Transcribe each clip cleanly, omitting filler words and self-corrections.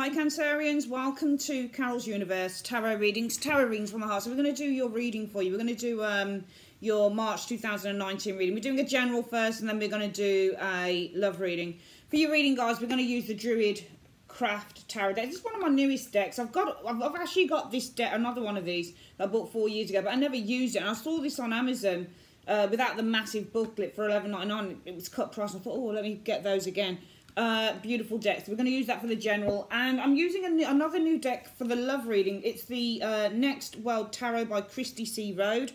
Hi Cancerians, welcome to Carol's Universe Tarot Readings from the heart. So we're going to do your reading for you. We're going to do your March 2019 reading. We're doing a general first and then we're going to do a love reading. For your reading, guys, we're going to use the Druid Craft Tarot deck. This is one of my newest decks. I've actually got this deck, another one of these that I bought 4 years ago, but I never used it. And I saw this on Amazon without the massive booklet for $11.99. It was cut price. I thought, oh, let me get those again. Beautiful deck. So we're going to use that for the general, and I'm using another new deck for the love reading. It's the Next World Tarot by Christy C. Rode.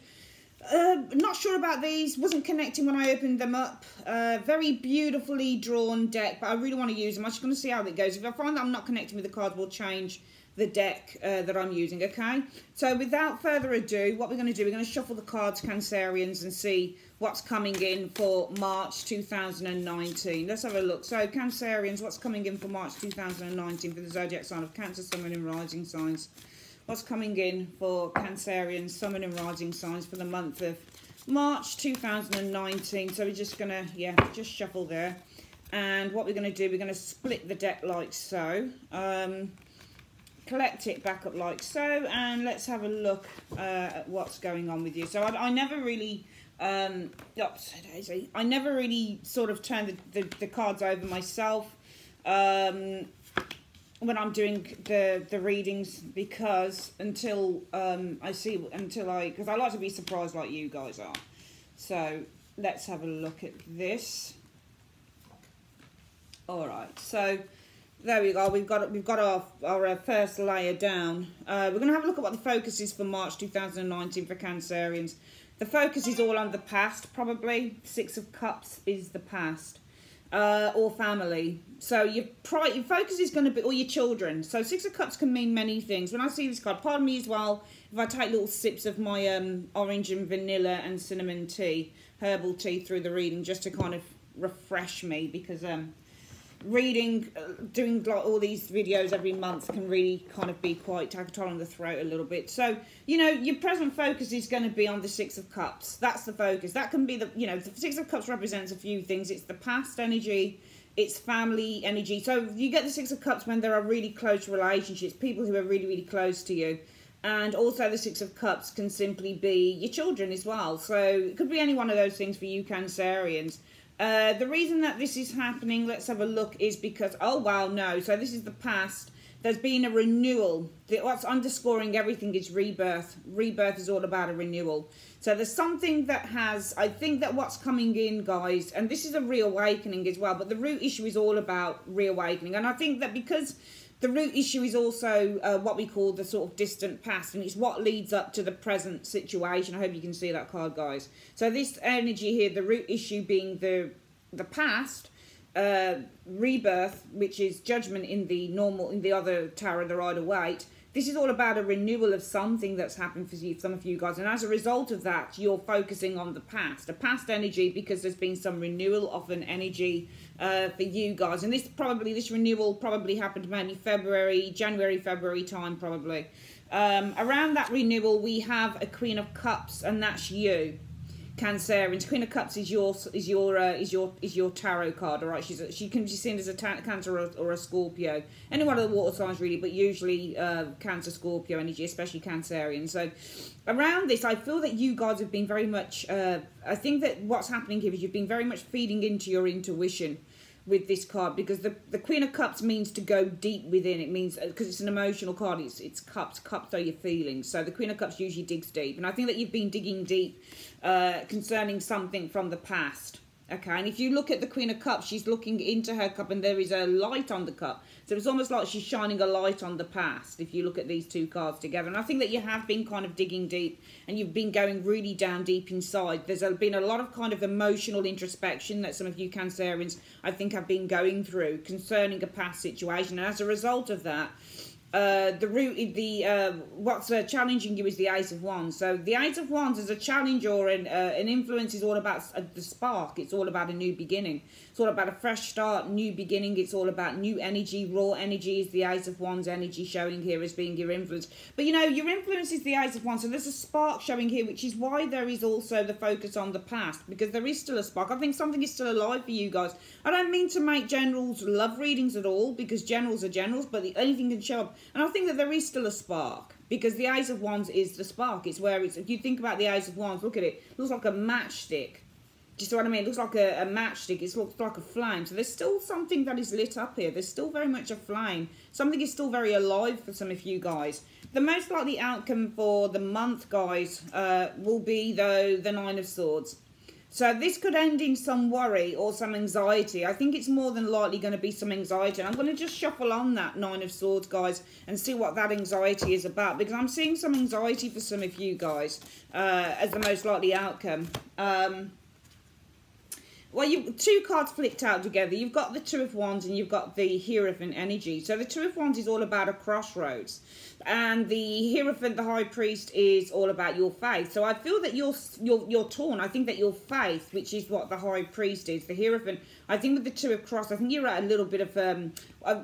Not sure about these, wasn't connecting when I opened them up. Very beautifully drawn deck, but I really want to use them. I'm just going to see how it goes. If I find that I'm not connecting with the cards, we'll change the deck that I'm using, okay? So without further ado, what we're going to do, we're going to shuffle the cards, Cancerians, and see what's coming in for March 2019. Let's have a look. So Cancerians, what's coming in for March 2019 for the zodiac sign of Cancer, Sun, and rising signs? What's coming in for Cancerians, Sun, and rising signs for the month of March 2019? So we're just going to, just shuffle there. And what we're going to do, we're going to split the deck like so. Collect it back up like so, and let's have a look at what's going on with you. So I never really I never really sort of turn the cards over myself when I'm doing the readings, because because I like to be surprised like you guys are. So let's have a look at this. All right, so there we go. We've got our first layer down. We're going to have a look at what the focus is for March 2019 for Cancerians. The focus is all on the past, probably. Six of Cups is the past, or family. So your focus is going to be, or your children. So Six of Cups can mean many things. When I see this card, pardon me as well, if I take little sips of my orange and vanilla and cinnamon tea, herbal tea through the reading, just to kind of refresh me, because doing like all these videos every month can really kind of be quite take a toll on the throat a little bit. So, you know, your present focus is going to be on the Six of Cups. That's the focus. That can be the, you know, the Six of Cups represents a few things. It's the past energy, it's family energy. So you get the Six of Cups when there are really close relationships, people who are really, really close to you. And also the Six of Cups can simply be your children as well. So it could be any one of those things for you Cancerians. The reason that this is happening, let's have a look, is because, oh wow, no, so this is the past. There's been a renewal. What's underscoring everything is rebirth. Rebirth is all about a renewal. So there's something that I think that what's coming in, guys, and this is a reawakening as well, but the root issue is all about reawakening. And I think that because the root issue is also what we call the sort of distant past, and it's what leads up to the present situation. I hope you can see that card, guys. So this energy here, the root issue being the past, rebirth, which is judgment in the other tarot, the Rider-Waite. This is all about a renewal of something that's happened for some of you guys, and as a result of that, you're focusing on the past energy, because there's been some renewal of an energy for you guys, and this renewal probably happened maybe January, February time probably. Around that renewal, we have a Queen of Cups, and that's you, Cancerians. Queen of Cups is your tarot card, all right? She can be seen as a Cancer or a Scorpio, any one of the water signs really, but usually Cancer, Scorpio energy, especially Cancerian. So around this, I feel that you guys have been very much. I think that what's happening here is you've been very much feeding into your intuition with this card, because the Queen of Cups means to go deep within. It means, because it's an emotional card, it's cups are your feelings. So the Queen of Cups usually digs deep, and I think that you've been digging deep concerning something from the past. Okay, and if you look at the Queen of Cups, she's looking into her cup and there is a light on the cup. So it's almost like she's shining a light on the past if you look at these two cards together. And I think that you have been kind of digging deep, and you've been going really down deep inside. There's been a lot of kind of emotional introspection that some of you Cancerians, I think, have been going through concerning a past situation. And as a result of that, what's challenging you is the Ace of Wands. So the Ace of Wands as a challenge or an influence is all about the spark. It's all about a new beginning. It's all about a fresh start, new beginning. It's all about new energy. Raw energy is the Ace of Wands energy showing here as being your influence. But you know, your influence is the Ace of Wands. So there's a spark showing here, which is why there is also the focus on the past, because there is still a spark. I think something is still alive for you guys. I don't mean to make generals love readings at all, because generals are generals, but anything can show up. And I think that there is still a spark, because the Ace of Wands is the spark. It's where it's, if you think about the Ace of Wands, look at it. It looks like a matchstick. Do you see what I mean? It looks like a matchstick. It looks like a flame. So there's still something that is lit up here. There's still very much a flame. Something is still very alive for some of you guys. The most likely outcome for the month, guys, will be, though, the Nine of Swords. So this could end in some worry or some anxiety. I think it's more than likely going to be some anxiety. And I'm going to just shuffle on that Nine of Swords, guys, and see what that anxiety is about. Because I'm seeing some anxiety for some of you guys as the most likely outcome. Well, you've two cards flicked out together. You've got the Two of Wands and you've got the Hierophant energy. So the Two of Wands is all about a crossroads. And the Hierophant, the High Priest, is all about your faith. So I feel that you're torn. I think that your faith, which is what the High Priest is, the Hierophant, I think with the Two of Cross, I think you're at a little bit of,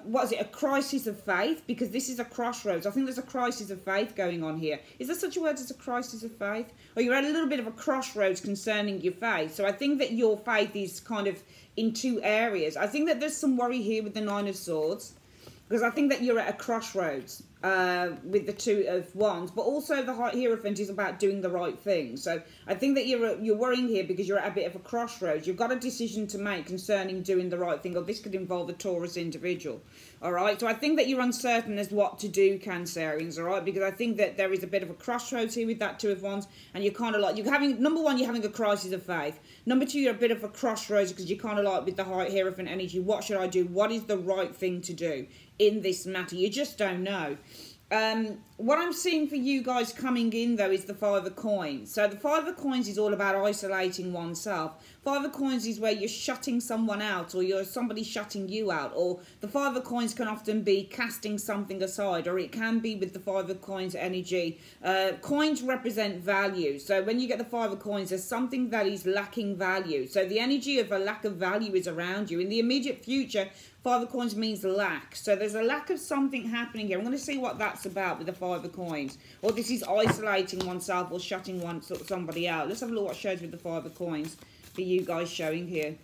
what is it, a crisis of faith? Because this is a crossroads. I think there's a crisis of faith going on here. Is there such a word as a crisis of faith? Or you're at a little bit of a crossroads concerning your faith. So I think that your faith is kind of in two areas. I think that there's some worry here with the Nine of Swords, because I think that you're at a crossroads with the Two of Wands, but also the Hierophant is about doing the right thing. So I think that you're worrying here because you're at a bit of a crossroads. You've got a decision to make concerning doing the right thing, or this could involve a Taurus individual. All right, so I think that you're uncertain as what to do, Cancerians. All right, because I think that there is a bit of a crossroads here with that Two of Wands, and you're kind of like, you're having, number one, you're having a crisis of faith. Number two, you're a bit of a crossroads because you're kind of like with the Hierophant energy. What should I do? What is the right thing to do in this matter? You just don't know. What I'm seeing for you guys coming in, though, is the Five of Coins. So the Five of Coins is all about isolating oneself. Five of Coins is where you're shutting someone out, or you're somebody shutting you out. Or the Five of Coins can often be casting something aside, or it can be with the Five of Coins energy. Coins represent value. So when you get the Five of Coins, there's something that is lacking value. So the energy of a lack of value is around you. In the immediate future, Five of Coins means lack. So there's a lack of something happening here. I'm going to see what that's about with the Five of Coins. Or this is isolating oneself or shutting somebody out. Let's have a look what shows with the Five of Coins for you guys showing here.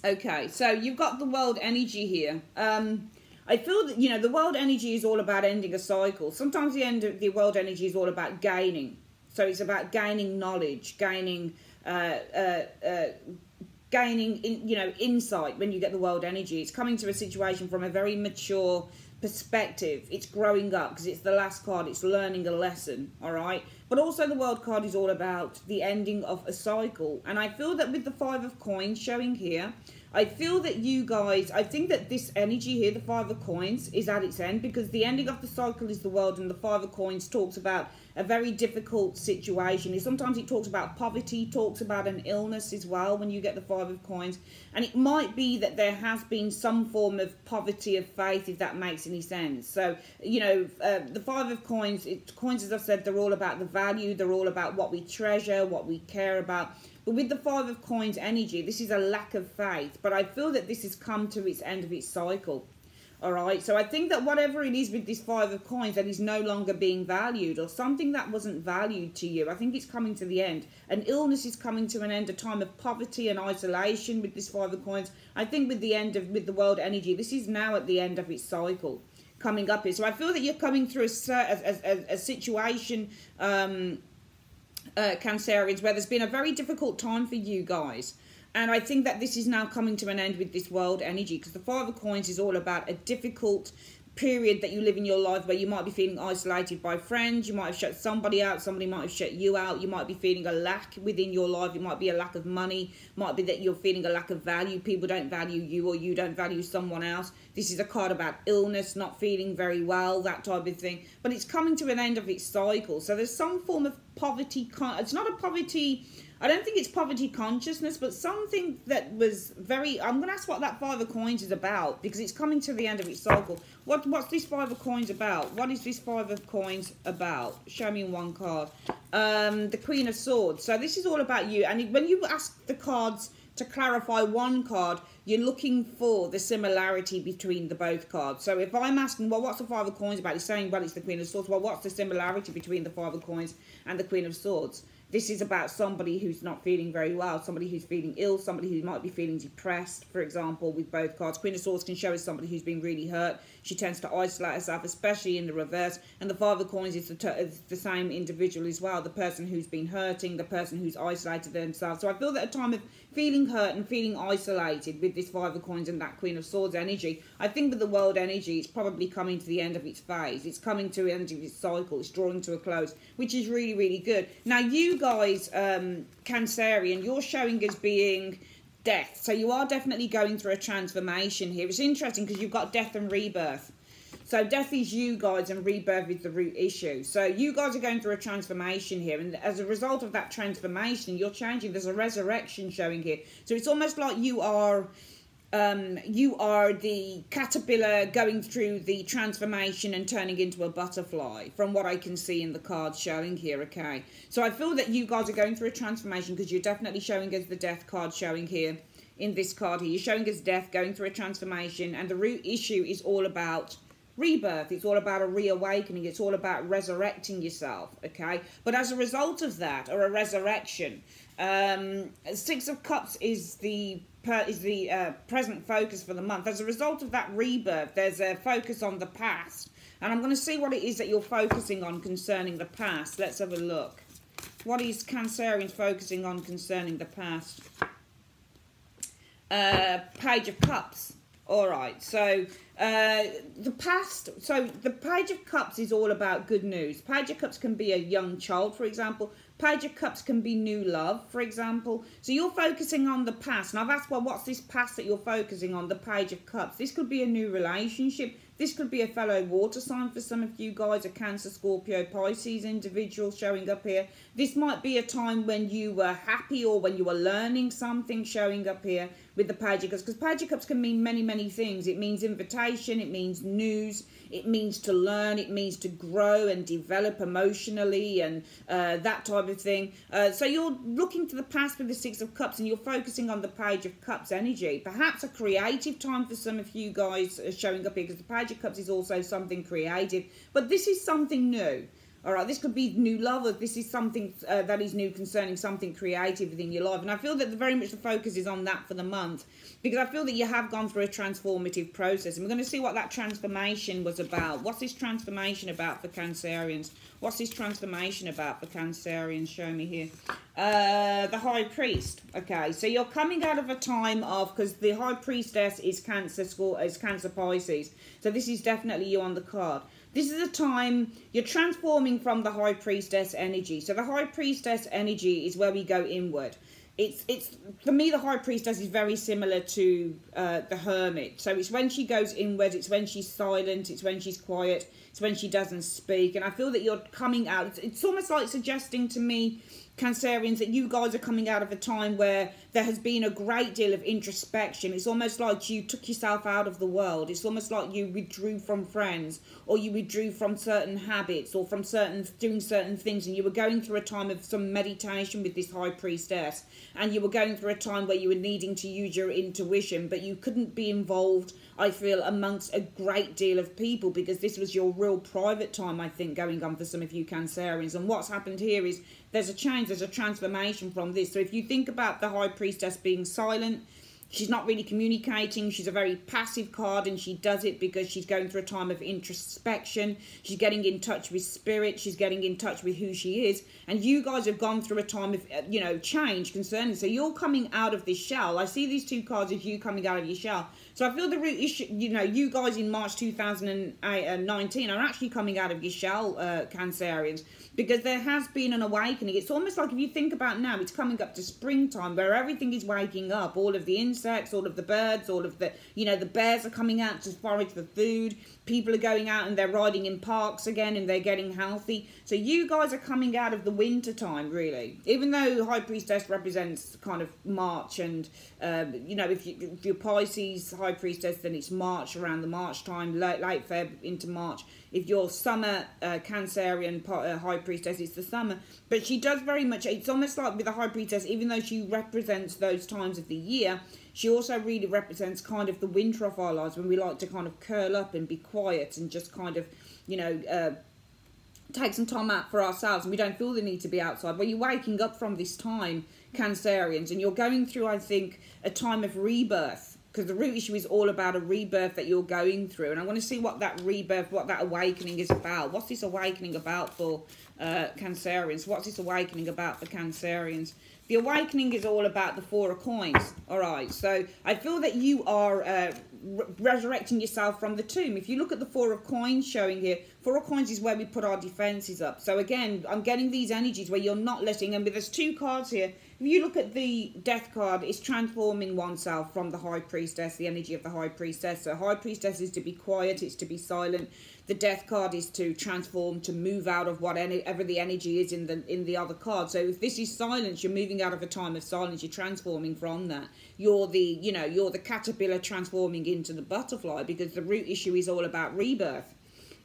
Okay, so you've got the world energy here. I feel that, you know, the world energy is all about ending a cycle. Sometimes the end of the world energy is all about gaining. So it's about gaining knowledge, gaining insight. When you get the world energy, it's coming to a situation from a very mature perspective. It's growing up because it's the last card. It's learning a lesson, all right? But also the world card is all about the ending of a cycle. And I feel that with the Five of Coins showing here, I feel that you guys, I think that this energy here, the Five of Coins, is at its end, because the ending of the cycle is the world, and the Five of Coins talks about a very difficult situation. Sometimes it talks about poverty, talks about an illness as well when you get the Five of Coins. And it might be that there has been some form of poverty of faith, if that makes any sense. So, you know, the Five of Coins, coins, as I've said, they're all about the value, they're all about what we treasure, what we care about. But with the Five of Coins energy, this is a lack of faith. But I feel that this has come to its end of its cycle. All right, so I think that whatever it is with this Five of Coins that is no longer being valued, or something that wasn't valued to you, I think it's coming to the end. An illness is coming to an end, a time of poverty and isolation with this Five of Coins. I think with the world energy, this is now at the end of its cycle coming up here. So I feel that you're coming through a situation, Cancerians, where there's been a very difficult time for you guys. And I think that this is now coming to an end with this world energy, because the Five of Coins is all about a difficult period that you live in your life where you might be feeling isolated by friends, you might have shut somebody out, somebody might have shut you out, you might be feeling a lack within your life, it might be a lack of money, might be that you're feeling a lack of value, people don't value you or you don't value someone else. This is a card about illness, not feeling very well, that type of thing. But it's coming to an end of its cycle. So there's some form of poverty, it's not a poverty I don't think it's poverty consciousness, but something that was very... I'm going to ask what that 5 of coins is about, because it's coming to the end of its cycle. What's this 5 of coins about? What is this 5 of coins about? Show me in one card. The Queen of Swords. So this is all about you. And when you ask the cards to clarify one card, you're looking for the similarity between the both cards. So if I'm asking, well, what's the 5 of coins about? It's saying, well, it's the Queen of Swords. Well, what's the similarity between the 5 of coins and the Queen of Swords? This is about somebody who's not feeling very well, somebody who's feeling ill, somebody who might be feeling depressed, for example, with both cards. Queen of Swords can show us somebody who's been really hurt. She tends to isolate herself, especially in the reverse. And the 5 of coins is the same individual as well, the person who's been hurting, the person who's isolated themselves. So I feel that a time of feeling hurt and feeling isolated with this 5 of coins and that Queen of Swords energy, I think with the world energy, it's probably coming to the end of its phase. It's coming to the end of its cycle. It's drawing to a close, which is really, really good. Now, you guys, Cancerian, you're showing as being death. So you are definitely going through a transformation here. It's interesting because you've got death and rebirth. So death is you guys and rebirth is the root issue. So you guys are going through a transformation here. And as a result of that transformation, you're changing. There's a resurrection showing here. So it's almost like you are the caterpillar going through the transformation and turning into a butterfly, from what I can see in the cards showing here, okay? So I feel that you guys are going through a transformation because you're definitely showing us the death card showing here in this card here. You're showing us death, going through a transformation, and the root issue is all about rebirth. It's all about a reawakening. It's all about resurrecting yourself, okay? But as a result of that, or a resurrection, 6 of Cups is the present focus for the month. As a result of that rebirth, there's a focus on the past. And I'm going to see what it is that you're focusing on concerning the past. Let's have a look. What is Cancerians focusing on concerning the past? Page of Cups. All right, so the past, so the Page of Cups is all about good news. Page of Cups can be a young child, for example. Page of Cups can be new love, for example. So you're focusing on the past. And I've asked, well, what's this past that you're focusing on? The Page of Cups. This could be a new relationship. This could be a fellow water sign for some of you guys, a Cancer, Scorpio, Pisces individual showing up here. This might be a time when you were happy or when you were learning something showing up here with the Page of Cups. Because Page of Cups can mean many, many things. It means invitation, it means news, it means to learn, it means to grow and develop emotionally and that type of thing. So you're looking to the past with the 6 of Cups and you're focusing on the Page of Cups energy. Perhaps a creative time for some of you guys showing up here, because the Page of Cups is also something creative. But this is something new. All right, this could be new love, or this is something that is new concerning something creative within your life. And I feel that very much the focus is on that for the month, because I feel that you have gone through a transformative process. And we're going to see what that transformation was about. What's this transformation about for Cancerians? What's this transformation about for Cancerians? Show me here. The High Priest. Okay, so you're coming out of a time of, because the High Priestess is Cancer Pisces. So this is definitely you on the card. This is a time you're transforming from the High Priestess energy. So the High Priestess energy is where we go inward. It's for me, the High Priestess is very similar to the Hermit. So it's when she goes inward, it's when she's silent, it's when she's quiet, it's when she doesn't speak. And I feel that you're coming out. It's almost like suggesting to me, Cancerians, that you guys are coming out of a time where there has been a great deal of introspection. It's almost like you took yourself out of the world. It's almost like you withdrew from friends, or you withdrew from certain habits, or from doing certain things, and you were going through a time of some meditation with this High Priestess, and you were going through a time where you were needing to use your intuition, but you couldn't be involved, I feel, amongst a great deal of people, because this was your real private time, I think, going on for some of you Cancerians. And what's happened here is there's a change, there's a transformation from this. So if you think about the High Priestess being silent, she's not really communicating, she's a very passive card, and she does it because she's going through a time of introspection. She's getting in touch with spirit, she's getting in touch with who she is. And you guys have gone through a time of, change concerning. So you're coming out of this shell. I see these two cards as you coming out of your shell. So So I feel the root issue, you know, you guys in March 2019 are actually coming out of your shell, Cancerians, because there has been an awakening. It's almost like, if you think about now, it's coming up to springtime where everything is waking up. All of the insects, all of the birds, all of the, you know, the bears are coming out to forage for food. People are going out and they're riding in parks again and they're getting healthy. So you guys are coming out of the winter time, really. Even though High Priestess represents kind of March and, you know, if you're Pisces High Priestess, then it's March, around the March time, late Feb into March. If you're summer Cancerian High Priestess, it's the summer. But she does very much, it's almost like with the High Priestess, even though she represents those times of the year, she also really represents kind of the winter of our lives, when we like to kind of curl up and be quiet and just kind of, you know, take some time out for ourselves, and we don't feel the need to be outside. Well, you're waking up from this time, Cancerians, and you're going through, I think, a time of rebirth, because the root issue is all about a rebirth that you're going through. And I want to see what that rebirth, what that awakening is about. What's this awakening about for Cancerians? What's this awakening about for Cancerians? The awakening is all about the Four of Coins. All right, so I feel that you are resurrecting yourself from the tomb. If you look at the Four of Coins showing here, Four of Coins is where we put our defenses up. So again, I'm getting these energies where you're not letting, and there's two cards here. If you look at the Death card, it's transforming oneself from the High Priestess, the energy of the High Priestess. So High Priestess is to be quiet, it's to be silent. The Death card is to transform, to move out of whatever the energy is in the other card. So if this is silence, you're moving out of a time of silence, you're transforming from that. You're the, you know, you're the caterpillar transforming into the butterfly, because the root issue is all about rebirth.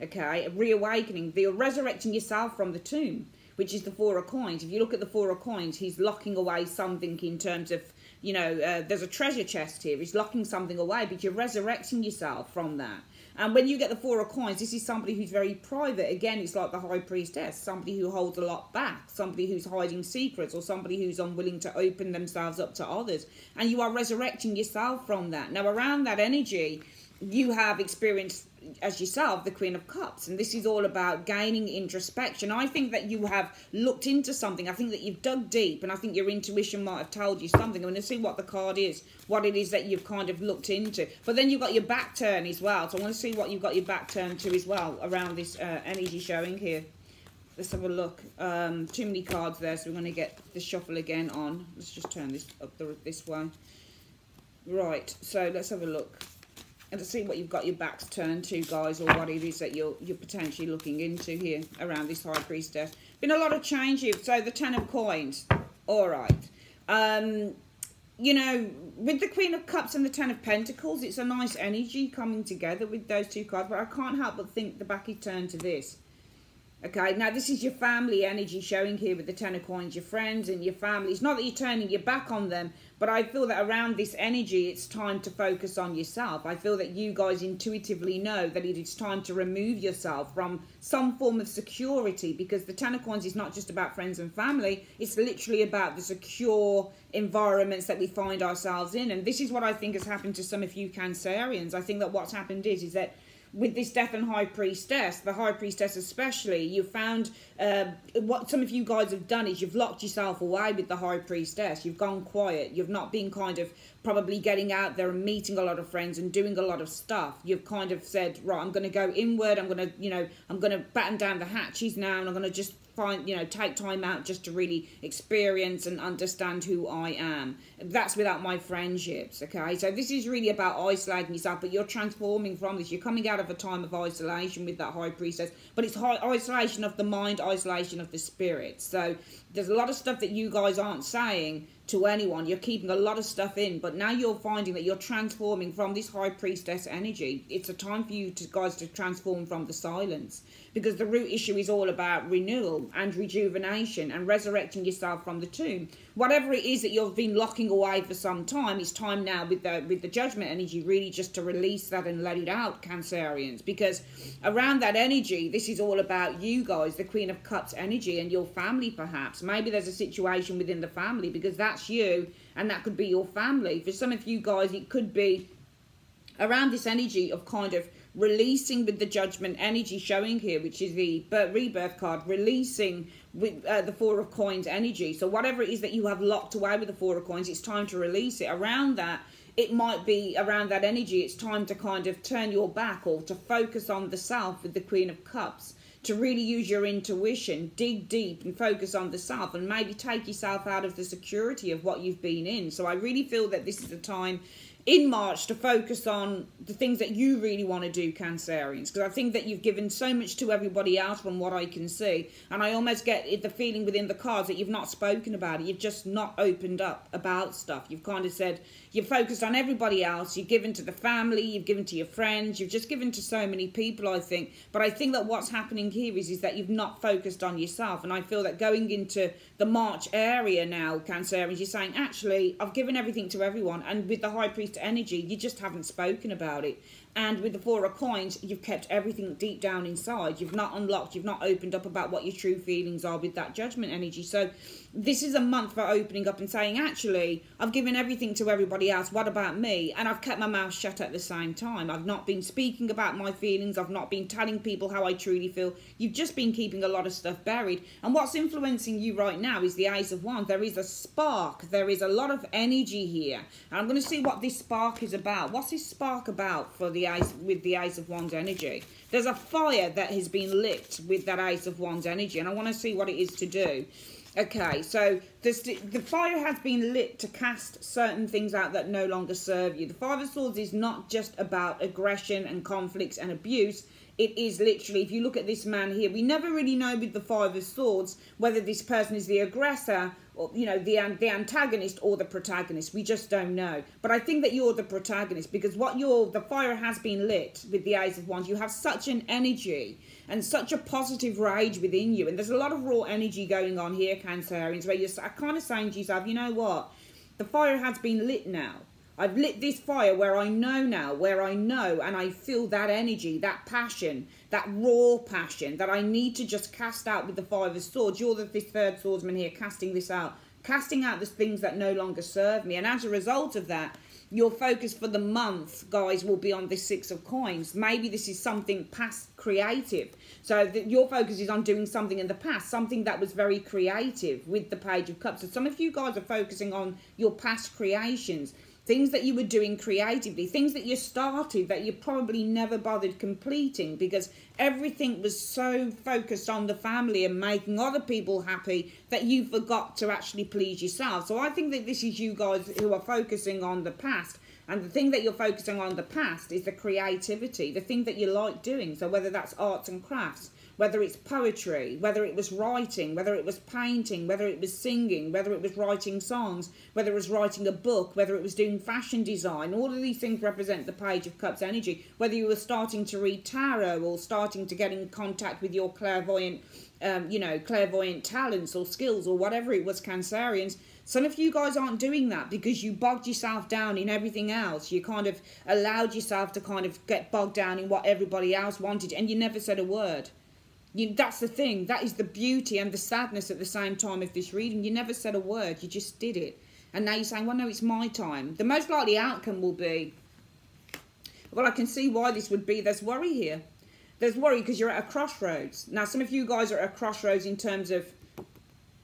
Okay, reawakening. You're resurrecting yourself from the tomb, which is the Four of Coins. If you look at the Four of Coins, he's locking away something in terms of, you know, there's a treasure chest here. He's locking something away, but you're resurrecting yourself from that. And when you get the Four of Coins, this is somebody who's very private. Again, it's like the High Priestess, somebody who holds a lot back, somebody who's hiding secrets, or somebody who's unwilling to open themselves up to others. And you are resurrecting yourself from that. Now, around that energy, you have experienced as yourself the Queen of Cups, and this is all about gaining introspection. I think that you have looked into something. I think that you've dug deep, and I think your intuition might have told you something. I'm going to see what the card is, what it is that you've kind of looked into. But then you've got your back turn as well, so I want to see what you've got your back turn to as well around this energy showing here. Let's have a look. Too many cards there, so we're going to get the shuffle again on. Let's just turn this up this way. Right, so let's have a look and to see what you've got your backs turned to, guys, or what it is that you're potentially looking into here around this High Priestess. Been a lot of change here. So the Ten of Coins. All right. You know, with the Queen of Cups and the Ten of Pentacles, it's a nice energy coming together with those two cards. But I can't help but think the back is turned to this. Okay, now this is your family energy showing here with the Ten of Coins, your friends and your family. It's not that you're turning your back on them, but I feel that around this energy, it's time to focus on yourself. I feel that you guys intuitively know that it is time to remove yourself from some form of security, because the Ten of Coins is not just about friends and family. It's literally about the secure environments that we find ourselves in. And this is what I think has happened to some of you Cancerians. I think that what's happened is that with this Death and High Priestess, the High Priestess especially, you've found what some of you guys have done is you've locked yourself away with the High Priestess. You've gone quiet. You've not been kind of probably getting out there and meeting a lot of friends and doing a lot of stuff. You've kind of said, right, I'm going to go inward. I'm going to, you know, I'm going to batten down the hatches now, and I'm going to just find, you know, take time out just to really experience and understand who I am. That's without my friendships, okay? So this is really about isolating yourself, but you're transforming from this. You're coming out of a time of isolation with that High Priestess, but it's isolation of the mind, isolation of the spirit. So there's a lot of stuff that you guys aren't saying to anyone. You're keeping a lot of stuff in, but now you're finding that you're transforming from this High Priestess energy. It's a time for you guys to transform from the silence, because the root issue is all about renewal and rejuvenation and resurrecting yourself from the tomb. Whatever it is that you've been locking away for some time, it's time now with the Judgment energy really just to release that and let it out, Cancerians, because around that energy, this is all about you guys, the Queen of Cups energy, and your family perhaps. Maybe there's a situation within the family, because that's you and that could be your family. For some of you guys, it could be around this energy of kind of releasing with the Judgment energy showing here, which is the rebirth card, releasing with the Four of Coins energy. So whatever it is that you have locked away with the Four of Coins, it's time to release it. Around that, it might be around that energy. It's time to kind of turn your back or to focus on the self with the Queen of Cups, to really use your intuition, dig deep and focus on the self, and maybe take yourself out of the security of what you've been in. So I really feel that this is a time in March to focus on the things that you really want to do, Cancerians, because I think that you've given so much to everybody else from what I can see, and I almost get the feeling within the cards that you've not spoken about it. You've just not opened up about stuff. You've kind of said you've focused on everybody else. You've given to the family, you've given to your friends, you've just given to so many people, I think. But I think that what's happening here is that you've not focused on yourself, and I feel that going into the March area now, Cancerians, you're saying, actually, I've given everything to everyone, and with the High Priest energy, you just haven't spoken about it. And with the Four of Coins, you've kept everything deep down inside. You've not unlocked, you've not opened up about what your true feelings are with that Judgment energy. So this is a month for opening up and saying, actually, I've given everything to everybody else. What about me? And I've kept my mouth shut at the same time. I've not been speaking about my feelings. I've not been telling people how I truly feel. You've just been keeping a lot of stuff buried. And what's influencing you right now is the Ace of Wands. There is a spark. There is a lot of energy here. And I'm going to see what this spark is about. What's this spark about for the Ace, with the Ace of Wands energy? There's a fire that has been lit with that Ace of Wands energy, and I want to see what it is to do. Okay, so the fire has been lit to cast certain things out that no longer serve you. The Five of Swords is not just about aggression and conflicts and abuse. It is literally, if you look at this man here, we never really know with the Five of Swords whether this person is the aggressor or, you know, the antagonist or the protagonist. We just don't know. But I think that you're the protagonist, because the fire has been lit with the Ace of Wands. You have such an energy and such a positive rage within you. And there's a lot of raw energy going on here, Cancerians, where you're kind of saying to yourself, you know what? The fire has been lit now. I've lit this fire where I know now, and I feel that energy, that passion, that raw passion that I need to just cast out with the Five of Swords. You're this third swordsman here, casting this out, casting out the things that no longer serve me. And as a result of that, your focus for the month, guys, will be on this Six of Coins. Maybe this is something past creative. So your focus is on doing something in the past, something that was very creative with the Page of Cups. So some of you guys are focusing on your past creations, things that you were doing creatively, things that you started that you probably never bothered completing because everything was so focused on the family and making other people happy that you forgot to actually please yourself. So I think that this is you guys who are focusing on the past. And the thing that you're focusing on the past is the creativity, the thing that you like doing. So whether that's arts and crafts, whether it's poetry, whether it was writing, whether it was painting, whether it was singing, whether it was writing songs, whether it was writing a book, whether it was doing fashion design, all of these things represent the Page of Cups energy. Whether you were starting to read tarot or starting to get in contact with your clairvoyant, clairvoyant talents or skills or whatever it was, Cancerians. Some of you guys aren't doing that because you bogged yourself down in everything else. You kind of allowed yourself to kind of get bogged down in what everybody else wanted, and you never said a word. That's the thing. That is the beauty and the sadness at the same time of this reading. You never said a word. You just did it. And now you're saying, well, no, it's my time. The most likely outcome will be, well, I can see why this would be. There's worry here. There's worry because you're at a crossroads. Now, some of you guys are at a crossroads in terms of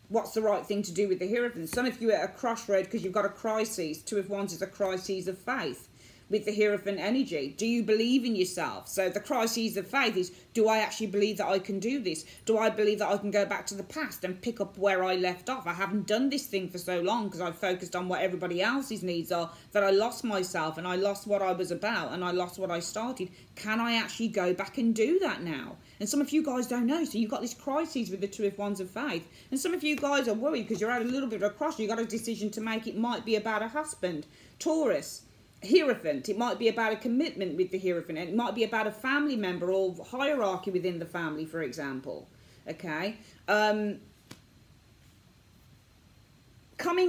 what's the right thing to do with the Hierophant. Some of you are at a crossroad because you've got a crisis. Two of Wands is a crisis of faith with the Hierophant energy. Do you believe in yourself? So the crises of faith is, do I actually believe that I can do this? Do I believe that I can go back to the past and pick up where I left off? I haven't done this thing for so long because I've focused on what everybody else's needs are that I lost myself and I lost what I was about and I lost what I started. Can I actually go back and do that now? And some of you guys don't know. So you've got this crisis with the Two of Wands of faith. And some of you guys are worried because you're at a little bit of a cross. You've got a decision to make. It might be about a husband. Taurus. Hierophant, it might be about a commitment with the Hierophant, and it might be about a family member or hierarchy within the family, for example. Okay. Coming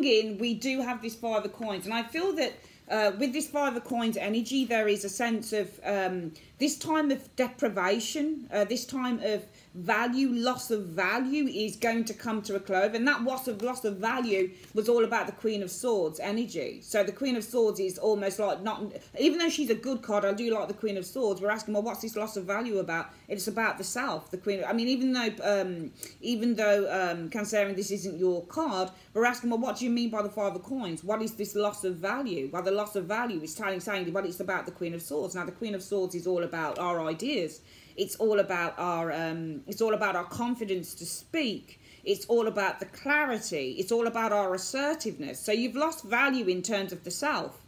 in, we do have this Five of Coins, and I feel that with this Five of Coins energy, there is a sense of this time of deprivation, this time of loss of value is going to come to a close. And that loss of value was all about the Queen of Swords energy. So the Queen of Swords is almost like not, even though she's a good card, I do like the Queen of Swords. We're asking, well, what's this loss of value about? It's about the self, the Queen. I mean, even though Cancerian, this isn't your card, we're asking, well, what do you mean by the Five of Coins? What is this loss of value? Well, the loss of value is saying, well, it's about the Queen of Swords. Now, the Queen of Swords is all about our ideas. It's all about our confidence to speak. It's all about the clarity. It's all about our assertiveness. So you've lost value in terms of the self.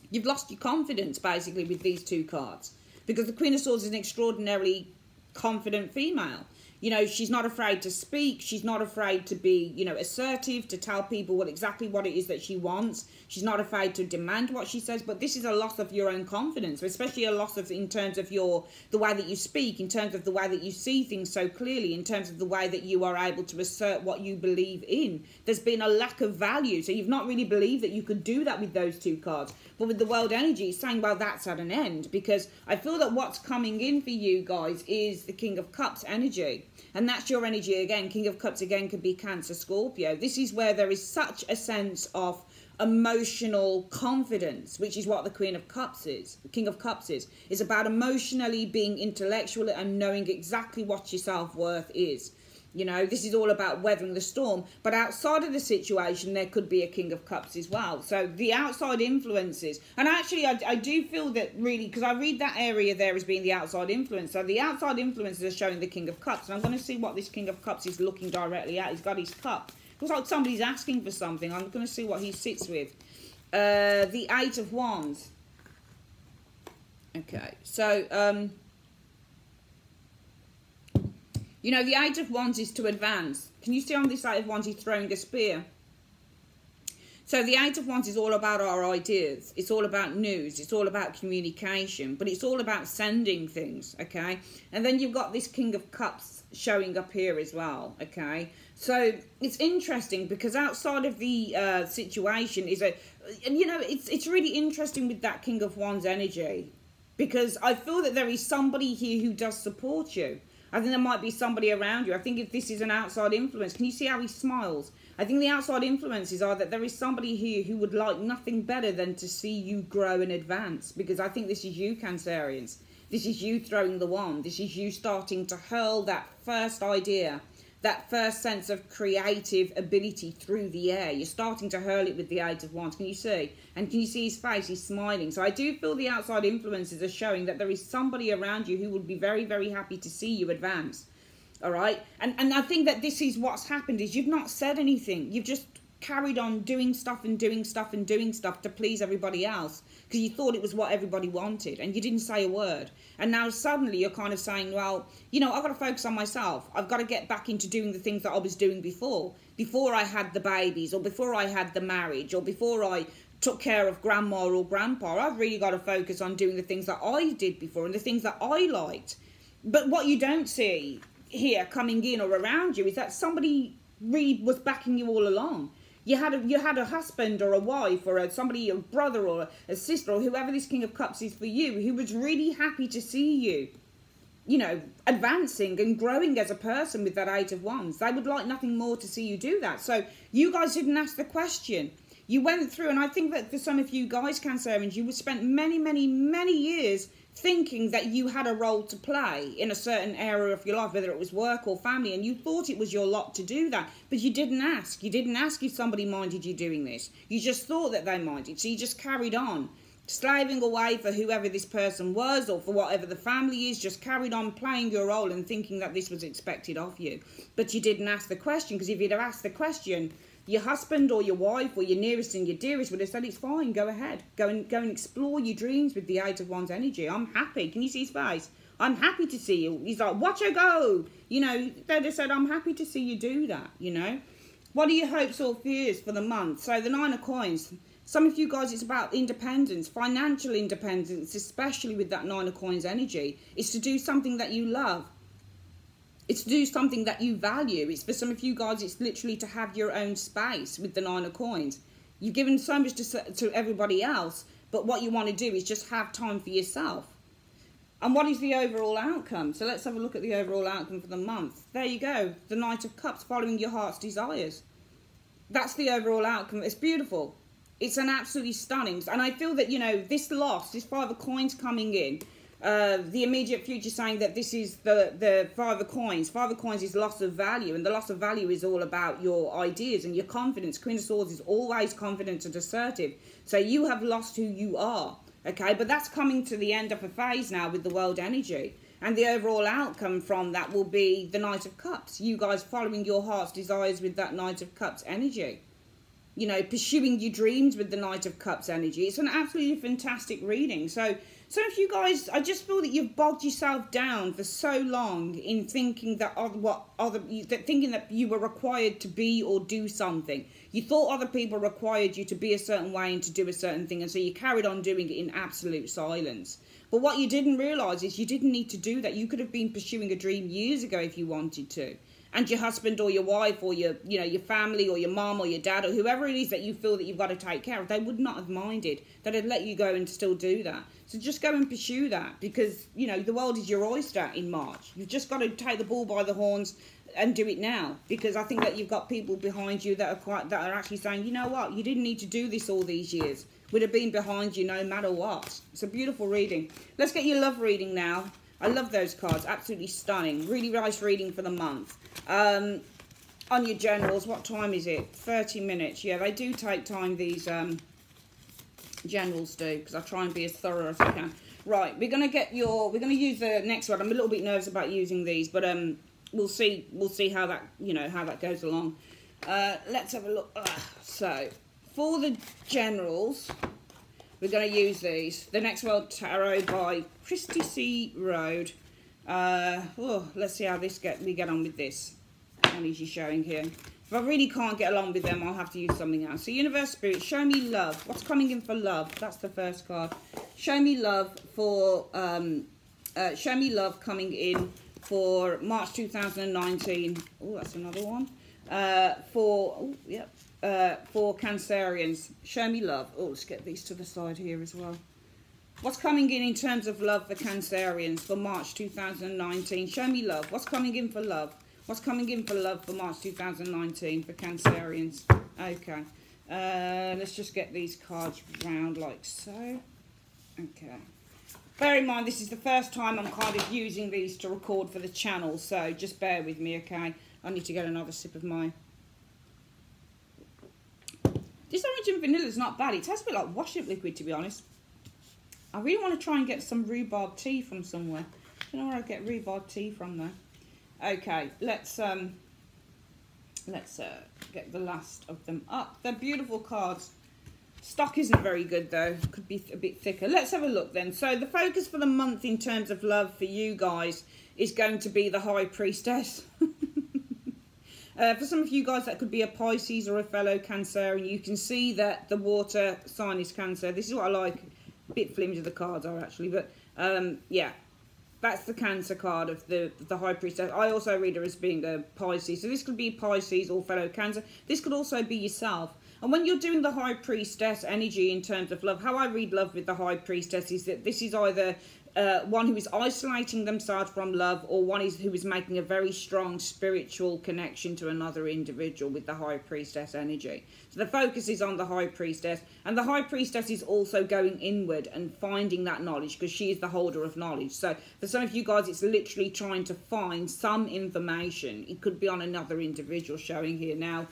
You've lost your confidence, basically, with these two cards. Because the Queen of Swords is an extraordinarily confident female. You know, she's not afraid to speak. She's not afraid to be, you know, assertive, to tell people exactly what it is that she wants. She's not afraid to demand what she says. But this is a loss of your own confidence, especially a loss of, in terms of the way that you speak, in terms of the way that you see things so clearly, in terms of the way that you are able to assert what you believe in. There's been a lack of value. So you've not really believed that you could do that with those two cards. But with the World Energy, it's saying, well, that's at an end. Because I feel that what's coming in for you guys is the King of Cups energy. And that's your energy again. King of Cups again could be Cancer, Scorpio. This is where there is such a sense of emotional confidence, which is what the Queen of Cups is. The King of Cups is about emotionally being intellectual and knowing exactly what your self-worth is. You know, this is all about weathering the storm. But outside of the situation, there could be a King of Cups as well. So the outside influences. And actually, I do feel that really, because I read that area there as being the outside influence. So the outside influences are showing the King of Cups. And I'm going to see what this King of Cups is looking directly at. He's got his cup. It looks like somebody's asking for something. I'm going to see what he sits with. The Eight of Wands. Okay, so... you know, the Eight of Wands is to advance. Can you see on this Eight of Wands he's throwing a spear? So the Eight of Wands is all about our ideas. It's all about news. It's all about communication. But it's all about sending things, okay? And then you've got this King of Cups showing up here as well, okay? So it's interesting because outside of the situation is a... And, you know, it's really interesting with that King of Wands energy. Because I feel that there is somebody here who does support you. I think there might be somebody around you. I think if this is an outside influence, can you see how he smiles? I think the outside influences are that there is somebody here who would like nothing better than to see you grow and advance. Because I think this is you, Cancerians. This is you throwing the wand. This is you starting to hurl that first idea, that first sense of creative ability through the air. You're starting to hurl it with the Eight of Wands. Can you see? And can you see his face? He's smiling. So I do feel the outside influences are showing that there is somebody around you who would be very, very happy to see you advance. All right? And I think that this is what's happened is you've not said anything. You've just carried on doing stuff and doing stuff and doing stuff to please everybody else because you thought it was what everybody wanted and you didn't say a word. And now suddenly you're kind of saying, well, you know, I've got to focus on myself. I've got to get back into doing the things that I was doing before I had the babies or before I had the marriage or before I took care of grandma or grandpa. I've really got to focus on doing the things that I did before and the things that I liked. But what you don't see here coming in or around you is that somebody really was backing you all along. You had a husband or a wife or somebody, a brother or a sister or whoever this King of Cups is for you, who was really happy to see you, you know, advancing and growing as a person with that Eight of Wands. They would like nothing more to see you do that. So you guys didn't ask the question. You went through, and I think that for some of you guys, Cancerians, you would spent many, many, many years thinking that you had a role to play in a certain area of your life, whether it was work or family, and you thought it was your lot to do that, but you didn't ask. You didn't ask if somebody minded you doing this. You just thought that they minded, so you just carried on, slaving away for whoever this person was or for whatever the family is, just carried on playing your role and thinking that this was expected of you. But you didn't ask the question, because if you'd have asked the question, your husband or your wife or your nearest and your dearest would have said, it's fine, go ahead. Go and explore your dreams with the Eight of Wands energy. I'm happy. Can you see his face? I'm happy to see you. He's like, watch her go. You know, they'd have said, I'm happy to see you do that, you know. What are your hopes or fears for the month? So the Nine of Coins. Some of you guys, it's about independence, financial independence, especially with that Nine of Coins energy. It's to do something that you love. It's to do something that you value. It's for some of you guys, it's literally to have your own space with the Nine of Coins. You've given so much to everybody else, but what you want to do is just have time for yourself. And what is the overall outcome? So let's have a look at the overall outcome for the month. There you go. The Knight of Cups, following your heart's desires. That's the overall outcome. It's beautiful. It's an absolutely stunning. And I feel that, you know, this loss, this Five of Coins coming in, The immediate future saying that this is the Five of Coins. Five of Coins is loss of value, and the loss of value is all about your ideas and your confidence. Queen of Swords is always confident and assertive. So you have lost who you are, okay? But that's coming to the end of a phase now with the world energy. And the overall outcome from that will be the Knight of Cups. You guys following your heart's desires with that Knight of Cups energy. You know, pursuing your dreams with the Knight of Cups energy. It's an absolutely fantastic reading. So if you guys, I just feel that you've bogged yourself down for so long in thinking that thinking that you were required to be or do something. You thought other people required you to be a certain way and to do a certain thing, and so you carried on doing it in absolute silence. But what you didn't realise is you didn't need to do that. You could have been pursuing a dream years ago if you wanted to. And your husband or your wife or your family or your mom or your dad or whoever it is that you feel that you've got to take care of, they would not have minded. They'd have let you go and still do that. So just go and pursue that, because, you know, the world is your oyster in March. You've just got to take the bull by the horns and do it now, because I think that you've got people behind you that are actually saying, you know what, you didn't need to do this all these years. We'd have been behind you no matter what. It's a beautiful reading. Let's get your love reading now. I love those cards. Absolutely stunning. Really nice reading for the month. On your generals, what time is it? 30 minutes. Yeah, they do take time, these generals do, because I try and be as thorough as I can. Right, we're going to use the next one. I'm a little bit nervous about using these, but we'll see how that, you know, how that goes along. Let's have a look. So, for the generals, we're going to use these. The Next World Tarot by Christy C. Rode. Let's see how we get on with this. What is she showing here? If I really can't get along with them, I'll have to use something else. So, Universe Spirit, show me love. What's coming in for love? That's the first card. Show me love for, show me love coming in for March 2019. Oh, that's another one. For Cancerians. Show me love. Oh, let's get these to the side here as well. What's coming in terms of love for Cancerians for March 2019? Show me love. What's coming in for love? What's coming in for love for March 2019 for Cancerians? Okay. Let's just get these cards round like so. Okay. Bear in mind, this is the first time I'm kind of using these to record for the channel, so just bear with me, okay? I need to get another sip of mine. This orange and vanilla is not bad. It tastes a bit like washing liquid, to be honest. I really want to try and get some rhubarb tea from somewhere. I don't know where I get rhubarb tea from though. Okay, let's get the last of them up. They're beautiful cards. Stock isn't very good though. Could be a bit thicker. Let's have a look then. So the focus for the month in terms of love for you guys is going to be the High Priestess. For some of you guys, that could be a Pisces or a fellow Cancer, and you can see that the water sign is Cancer. This is what I like. A bit flimsy the cards are actually, but yeah, that's the Cancer card of the High Priestess. I also read her as being a Pisces, so this could be Pisces or fellow Cancer. This could also be yourself. And when you're doing the High Priestess energy in terms of love, how I read love with the High Priestess is that this is either one who is isolating themselves from love, or one who is making a very strong spiritual connection to another individual with the High Priestess energy. So the focus is on the High Priestess, and the High Priestess is also going inward and finding that knowledge, because she is the holder of knowledge. So for some of you guys, it's literally trying to find some information. It could be on another individual showing here now.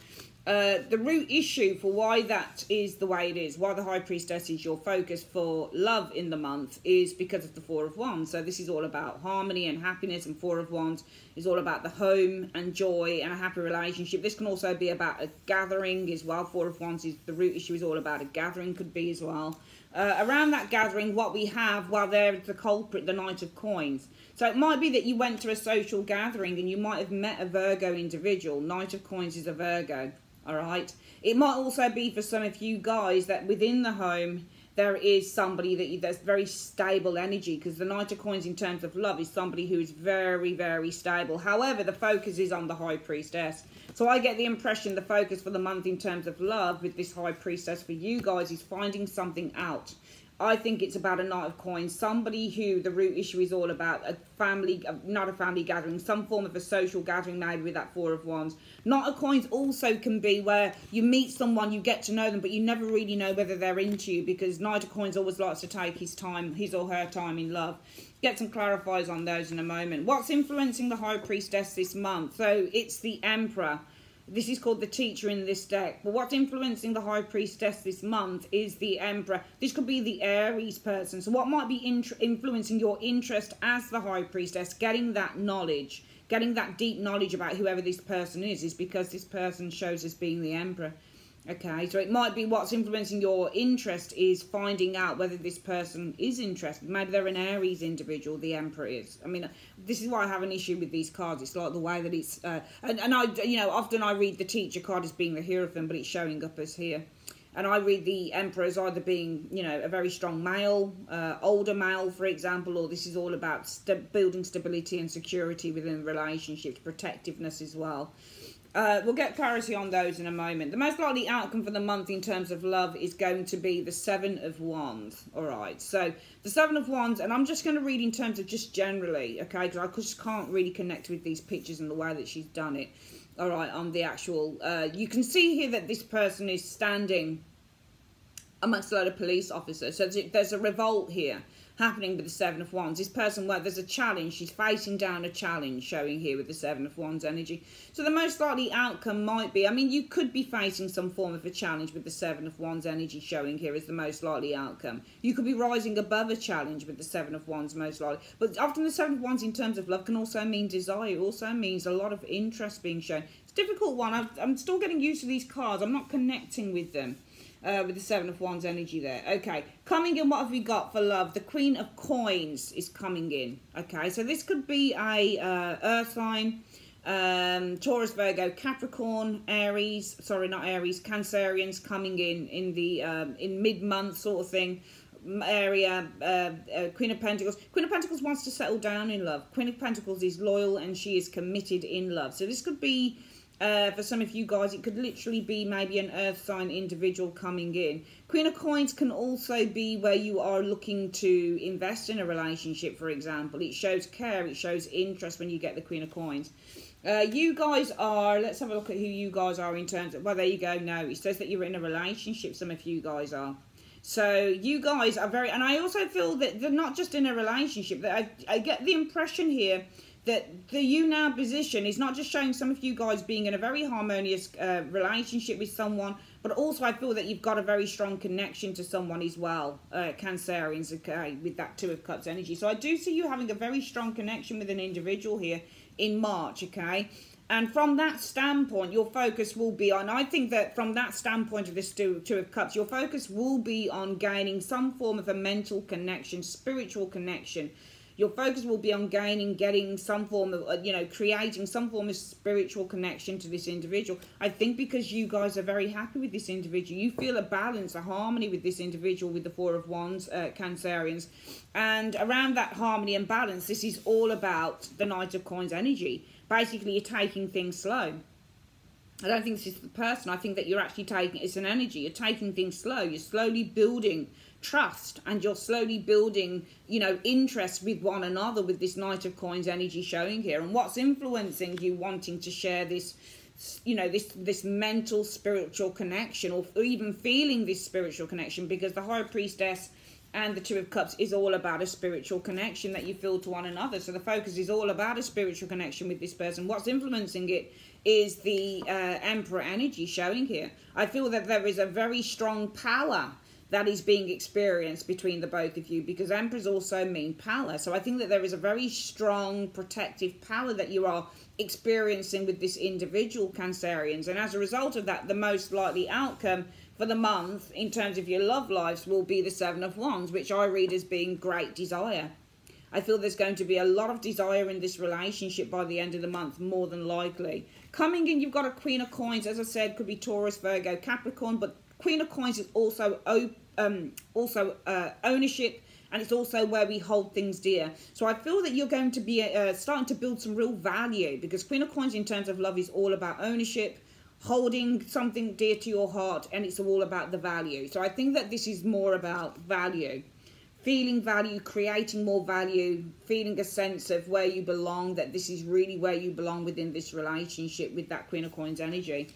The root issue for why that is the way it is, why the High Priestess is your focus for love in the month, is because of the Four of Wands. So this is all about harmony and happiness, and Four of Wands is all about the home and joy and a happy relationship. This can also be about a gathering as well. Four of Wands is the root issue, is all about a gathering, could be as well. Around that gathering, what we have, well, there's the culprit, the Knight of Coins. So it might be that you went to a social gathering and you might have met a Virgo individual. Knight of Coins is a Virgo. All right. It might also be for some of you guys that within the home there is somebody that's very stable energy, because the Knight of Coins in terms of love is somebody who is very, very stable. However, the focus is on the High Priestess. So I get the impression the focus for the month in terms of love with this High Priestess for you guys is finding something out. I think it's about a Knight of Coins, somebody who the root issue is all about a family, not a family gathering, some form of a social gathering maybe with that Four of Wands. Knight of Coins also can be where you meet someone, you get to know them, but you never really know whether they're into you, because Knight of Coins always likes to take his time, his or her time in love. get some clarifiers on those in a moment. What's influencing the High Priestess this month? So it's the Emperor. This is called the Teacher in this deck. But what's influencing the High Priestess this month is the Emperor. This could be the Aries person. So what might be influencing your interest as the High Priestess, getting that knowledge, getting that deep knowledge about whoever this person is because this person shows as being the Emperor. Okay, so it might be what's influencing your interest is finding out whether this person is interested. Maybe they're an Aries individual, the Emperor is. I mean, this is why I have an issue with these cards. It's like the way that it's... and I, you know, often I read the Teacher card as being the Hierophant, but it's showing up as here. And I read the Emperor as either being, you know, a very strong male, older male, for example, or this is all about building stability and security within relationships, protectiveness as well. We'll get clarity on those in a moment. The most likely outcome for the month in terms of love is going to be the Seven of Wands. All right, so the Seven of Wands, and I'm just going to read in terms of just generally, okay, because I just can't really connect with these pictures and the way that she's done it. All right, on the actual, you can see here that this person is standing amongst a lot of police officers. So there's a revolt here happening with the Seven of Wands. This person, where there's a challenge, she's facing down a challenge showing here with the Seven of Wands energy. So the most likely outcome might be, I mean, you could be facing some form of a challenge with the Seven of Wands energy showing here as the most likely outcome. You could be rising above a challenge with the Seven of Wands most likely. But often the Seven of Wands in terms of love can also mean desire. It also means a lot of interest being shown. It's a difficult one. I'm still getting used to these cards. I'm not connecting with them. With the Seven of Wands energy there. Okay, coming in, what have we got for love? The Queen of Coins is coming in. Okay, so this could be a earth sign, Taurus, Virgo, Capricorn, Aries, sorry, not Aries, Cancerians coming in the in mid-month sort of thing area. Queen of Pentacles. Queen of Pentacles wants to settle down in love. Queen of Pentacles is loyal and she is committed in love. So this could be... for some of you guys, it could literally be maybe an earth sign individual coming in. Queen of Coins can also be where you are looking to invest in a relationship, for example. It shows care, it shows interest when you get the Queen of Coins. You guys are, let's have a look at who you guys are in terms of, well, there you go, no. It says that you're in a relationship, some of you guys are. So you guys are very, and I also feel that they're not just in a relationship, that I get the impression here that the you now position is not just showing some of you guys being in a very harmonious relationship with someone, but also I feel that you've got a very strong connection to someone as well, Cancerians, okay, with that Two of Cups energy. So I do see you having a very strong connection with an individual here in March, okay? And from that standpoint, your focus will be on, I think that from that standpoint of this Two of Cups, your focus will be on gaining some form of a mental connection, spiritual connection. Your focus will be on getting some form of, you know, creating some form of spiritual connection to this individual. I think because you guys are very happy with this individual. You feel a balance, a harmony with this individual with the Four of Wands, Cancerians. And around that harmony and balance, this is all about the Knight of Coins energy. Basically, you're taking things slow. I don't think this is the person. I think that you're actually taking, it's an energy. You're taking things slow. You're slowly building trust and you're slowly building, you know, interest with one another with this Knight of Coins energy showing here. And what's influencing you wanting to share this, you know, this mental spiritual connection, or even feeling this spiritual connection, because the High Priestess and the Two of Cups is all about a spiritual connection that you feel to one another. So the focus is all about a spiritual connection with this person. What's influencing it is the Emperor energy showing here. I feel that there is a very strong power that is being experienced between the both of you, because Emperors also mean power. So I think that there is a very strong protective power that you are experiencing with this individual, Cancerians. And as a result of that, the most likely outcome for the month in terms of your love lives will be the Seven of Wands, which I read as being great desire. I feel there's going to be a lot of desire in this relationship by the end of the month, more than likely. Coming in, you've got a Queen of Coins, as I said, could be Taurus, Virgo, Capricorn, but Queen of Coins is also ownership, and it's also where we hold things dear. So I feel that you're going to be starting to build some real value, because Queen of Coins in terms of love is all about ownership, holding something dear to your heart, and it's all about the value. So I think that this is more about value, feeling value, creating more value, feeling a sense of where you belong, that this is really where you belong within this relationship with that Queen of Coins energy.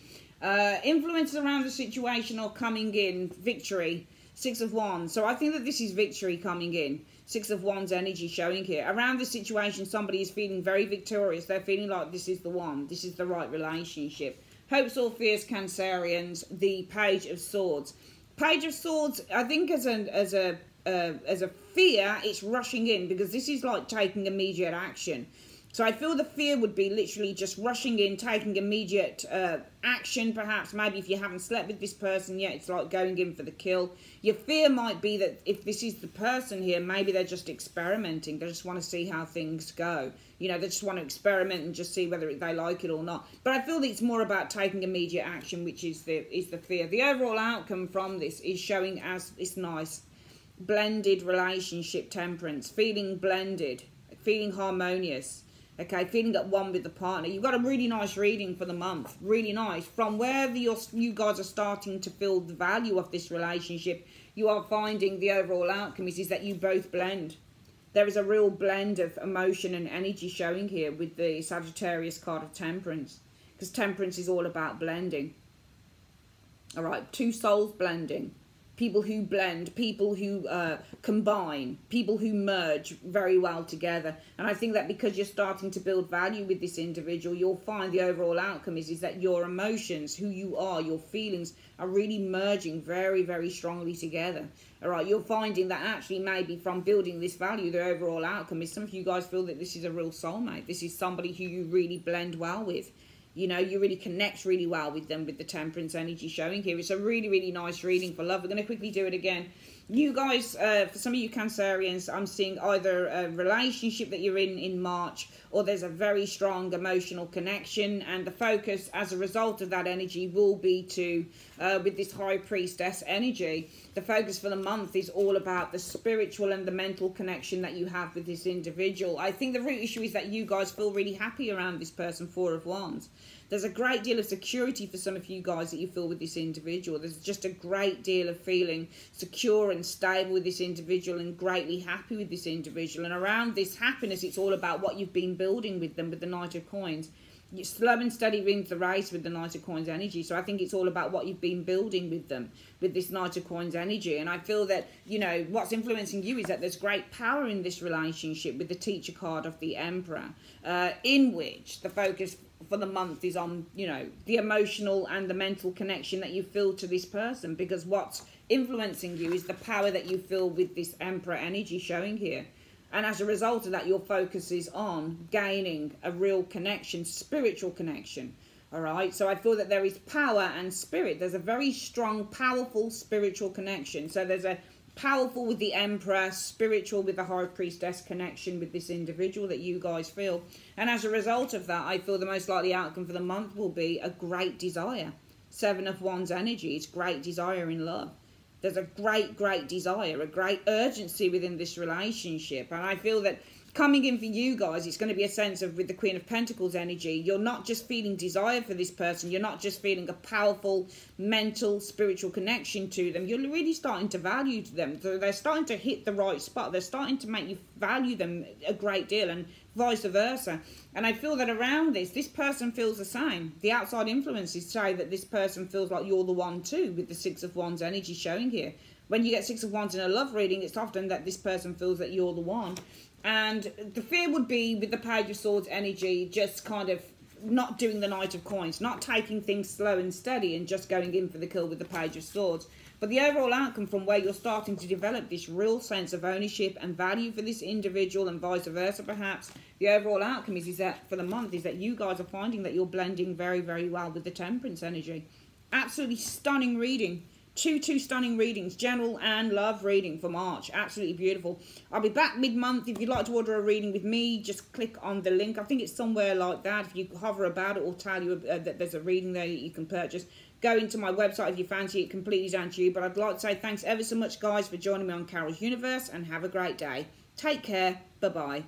Influences around the situation are coming in, victory, Six of Wands. So I think that this is victory coming in. Six of Wands energy showing here. Around the situation, somebody is feeling very victorious. They're feeling like this is the one. This is the right relationship. Hopes or fears, Cancerians. The Page of Swords. Page of Swords, I think as a fear, it's rushing in, because this is like taking immediate action. So I feel the fear would be literally just rushing in, taking immediate action, perhaps. Maybe if you haven't slept with this person yet, it's like going in for the kill. Your fear might be that if this is the person here, maybe they're just experimenting. They just want to see how things go. You know, they just want to experiment and just see whether they like it or not. But I feel that it's more about taking immediate action, which is the fear. The overall outcome from this is showing as it's nice. Blended relationship, Temperance. Feeling blended. Feeling harmonious. Okay, feeling at one with the partner. You've got a really nice reading for the month. Really nice. From wherever you guys are starting to feel the value of this relationship, you are finding the overall outcome is that you both blend. There is a real blend of emotion and energy showing here with the Sagittarius card of Temperance. Because Temperance is all about blending. Alright, two souls blending. People who blend, people who combine, people who merge very well together. And I think that because you're starting to build value with this individual, you'll find the overall outcome is that your emotions, who you are, your feelings are really merging very, very strongly together. All right, you're finding that actually maybe from building this value, the overall outcome is some of you guys feel that this is a real soulmate. This is somebody who you really blend well with. You know, you really connect really well with them with the Temperance energy showing here. It's a really, really nice reading for love. We're going to quickly do it again. You guys, for some of you Cancerians, I'm seeing either a relationship that you're in March, or there's a very strong emotional connection, and the focus as a result of that energy will be to, with this High Priestess energy, the focus for the month is all about the spiritual and the mental connection that you have with this individual. I think the root issue is that you guys feel really happy around this person, Four of Wands. There's a great deal of security for some of you guys that you feel with this individual. There's just a great deal of feeling secure and stable with this individual and greatly happy with this individual. And around this happiness, it's all about what you've been building with them with the Knight of Coins. You slow and steady wins the race with the Knight of Coins energy. So I think it's all about what you've been building with them with this Knight of Coins energy. And I feel that, you know, what's influencing you is that there's great power in this relationship with the Teacher card of the Emperor, in which the focus for the month is on, you know, the emotional and the mental connection that you feel to this person, because what's influencing you is the power that you feel with this Emperor energy showing here. And as a result of that, your focus is on gaining a real connection, spiritual connection. All right. So I feel that there is power and spirit. There's a very strong, powerful spiritual connection. So there's a powerful with the Emperor, spiritual with the High Priestess connection with this individual that you guys feel. And as a result of that, I feel the most likely outcome for the month will be a great desire. Seven of Wands energy is great desire in love. There's a great, great desire, a great urgency within this relationship. And I feel that coming in for you guys, it's going to be a sense of, with the Queen of Pentacles energy, you're not just feeling desire for this person, you're not just feeling a powerful mental, spiritual connection to them, you're really starting to value them. So they're starting to hit the right spot, they're starting to make you value them a great deal, and vice versa. And I feel that around this person feels the same. The outside influences say that this person feels like you're the one too, with the Six of Wands energy showing here. When you get Six of Wands in a love reading, it's often that this person feels that you're the one. And the fear would be with the Page of Swords energy, just kind of not doing the Knight of Coins, not taking things slow and steady and just going in for the kill with the Page of Swords. But the overall outcome from where you're starting to develop this real sense of ownership and value for this individual, and vice versa perhaps, the overall outcome is that for the month is that you guys are finding that you're blending very, very well with the Temperance energy. Absolutely stunning reading. Two stunning readings, general and love reading for March. Absolutely beautiful. I'll be back mid-month. If you'd like to order a reading with me, just click on the link. I think it's somewhere like that. If you hover about it, it will tell you that there's a reading there that you can purchase. Go into my website if you fancy it, completely down to you. But I'd like to say thanks ever so much, guys, for joining me on Carol's Universe, and have a great day. Take care. Bye-bye.